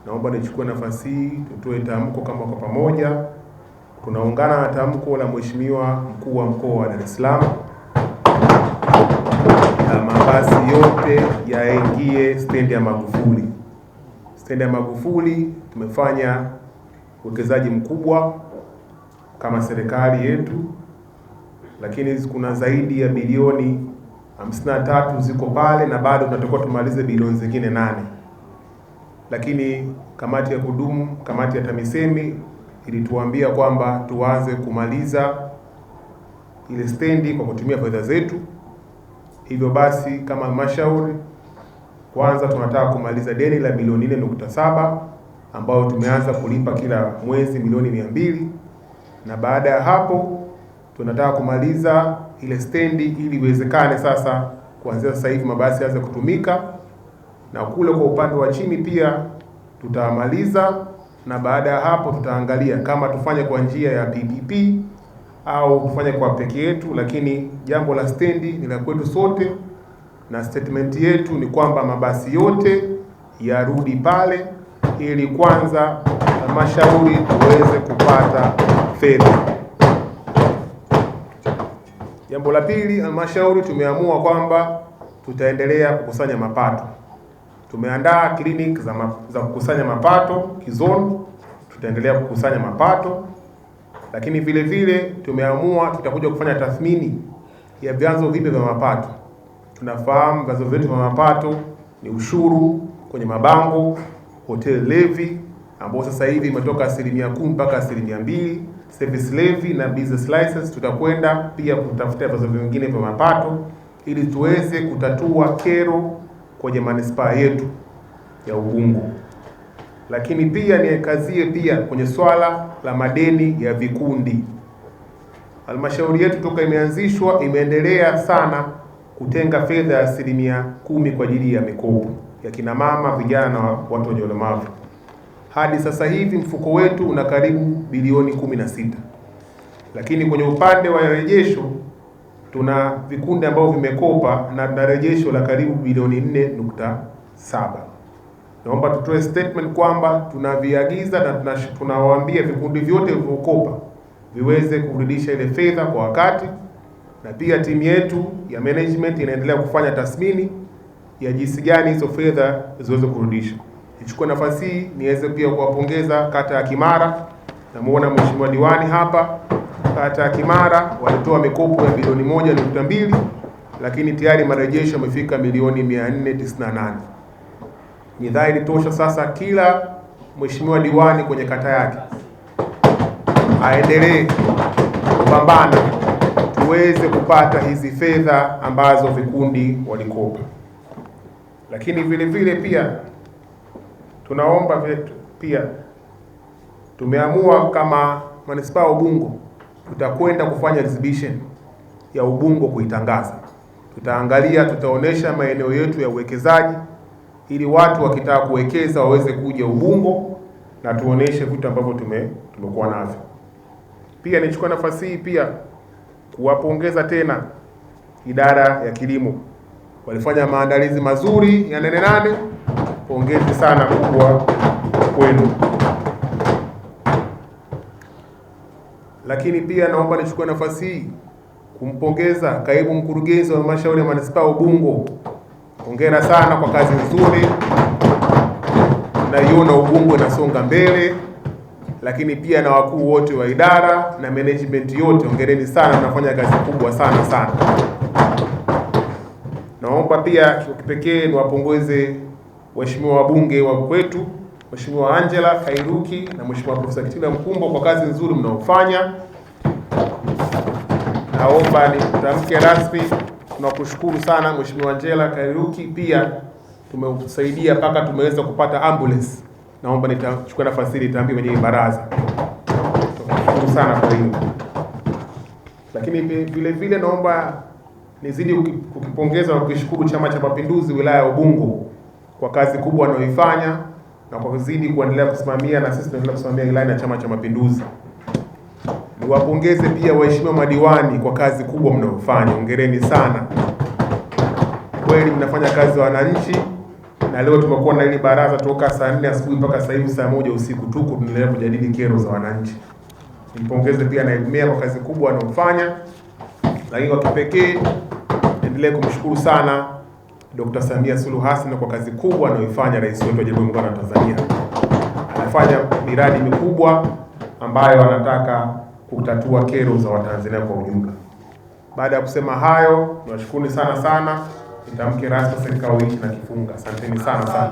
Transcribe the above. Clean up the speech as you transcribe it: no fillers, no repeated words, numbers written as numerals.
naomba nichukue nafasi hii tutoe tamko kama kwa pamoja. Tunaungana na tamko la Mheshimiwa Mkuu wa Mkoa wa Dar es Salaam na mabasi yote yaingie stendi ya Magufuli. Stendi ya Magufuli tumefanya uwekezaji mkubwa kama serikali yetu, lakini kuna zaidi ya bilioni 53 ziko pale na bado tunatakiwa tumalize bilioni zingine 8. Lakini kamati ya kudumu, kamati ya TAMISEMI ilituambia kwamba tuanze kumaliza ile stendi kwa kutumia fedha zetu. Hivyo basi kama halmashauri, kwanza tunataka kumaliza deni la bilioni 4.7 ambao tumeanza kulipa kila mwezi milioni 200, na baada ya hapo tunataka kumaliza ile stendi ili iwezekane sasa kuanzia sasa hivi mabasi yaanze kutumika, na kule kwa upande wa chini pia tutamaliza, na baada ya hapo tutaangalia kama tufanye kwa njia ya PPP au tufanye kwa peke yetu, lakini jambo la stendi ni la kwetu sote, na statement yetu ni kwamba mabasi yote yarudi pale ili kwanza halmashauri tuweze kupata fedha. Jambo la pili, halmashauri tumeamua kwamba tutaendelea kukusanya mapato. Tumeandaa clinic za kukusanya mapato kizoni, tutaendelea kukusanya mapato, lakini vile vile tumeamua tutakuja kufanya tathmini ya vyanzo vipya vya mapato. Tunafahamu vyanzo vyetu vya mapato ni ushuru kwenye mabango, hotel levy ambao sasa hivi imetoka 10% mpaka 2%, service levy na business license. Tutakwenda pia kutafuta vyanzo vingine vya mapato ili tuweze kutatua kero kwenye manispaa yetu ya Ubungo. Lakini pia nikazie pia kwenye swala la madeni ya vikundi. Halmashauri yetu toka imeanzishwa imeendelea sana kutenga fedha ya 10% kwa ajili ya mikopo ya kina mama, vijana na watu wenye ulemavu. Hadi sasa hivi mfuko wetu una karibu bilioni 16. Lakini kwenye upande wa rejesho tuna vikundi ambavyo vimekopa na rejesho la karibu bilioni 4.7. Naomba tutoe statement kwamba tunaviagiza na tunawaambia vikundi vyote vilivyokopa viweze kurudisha ile fedha kwa wakati, na pia timu yetu ya management inaendelea kufanya tathmini ya jinsi gani hizo fedha ziweze kurudisha. Nichukue nafasi hii niweze pia kuwapongeza kata ya Kimara. Namuona Mheshimiwa Diwani hapa. Kata ya Kimara walitoa mikopo ya bilioni 1.2, lakini tayari marejesho yamefika milioni 498. Ni dhahiri tosha sasa kila Mheshimiwa Diwani kwenye kata yake aendelee kupambana tuweze kupata hizi fedha ambazo vikundi walikopa. Lakini vile vile pia tunaomba pia tumeamua kama manispaa ya Ubungo tutakwenda kufanya exhibition ya Ubungo kuitangaza. Tutaangalia, tutaonesha maeneo yetu ya uwekezaji ili watu wakitaka kuwekeza waweze kuja Ubungo na tuoneshe vitu ambavyo tumekuwa navyo. Pia nichukua nafasi hii pia kuwapongeza tena idara ya kilimo. Walifanya maandalizi mazuri ya 8/8. Pongezi sana kubwa kwenu. Lakini pia naomba nichukue nafasi hii kumpongeza kaibu mkurugenzi wa halmashauri ya manispaa Ubungo. Hongera sana kwa kazi nzuri. Naiona Ubungo inasonga mbele. Lakini pia na wakuu wote wa idara na management yote, hongereni sana, mnafanya kazi kubwa sana. Naomba pia kwa kipekee niwapongeze waheshimiwa wabunge wa kwetu, Mheshimiwa Angela Kairuki na Mheshimiwa Profesa Kitila Mkumbo kwa kazi nzuri mnaofanya. Naomba nitamke rasmi tunakushukuru sana Mheshimiwa Angela Kairuki, pia tumesaidia mpaka tumeweza kupata ambulance. Naomba nitachukua nafasi hii nitaambia kwenye baraza. Tunashukuru sana kwa hiyo. Lakini vile vile naomba nizidi kukipongeza na kushukuru Chama cha Mapinduzi wilaya ya Ubungo kwa kazi kubwa wanayoifanya na kwa kuzidi kuendelea kusimamia, na sisi tunaendelea kusimamia ilani ya Chama cha Mapinduzi. Niwapongeze pia waheshimiwa madiwani kwa kazi kubwa mnayofanya. Hongereni sana. Kweli mnafanya kazi za wananchi na leo tumekuwa na hili baraza toka saa 4 asubuhi mpaka sasa hivi saa 1 usiku, tuko tunaendelea kujadili kero za wananchi. Nimpongeze pia naibu meya kwa kazi kubwa anayofanya, lakini kwa kipekee endelee kumshukuru sana Dr. Samia Suluhu Hassan kwa kazi kubwa anayoifanya rais wetu wa Jamhuri ya Muungano wa Tanzania. Anafanya miradi mikubwa ambayo anataka kutatua kero za Watanzania kwa ujumla. Baada ya kusema hayo, niwashukuru sana. Nitamke rasmi serikali hii na kifunga. Asanteni sana.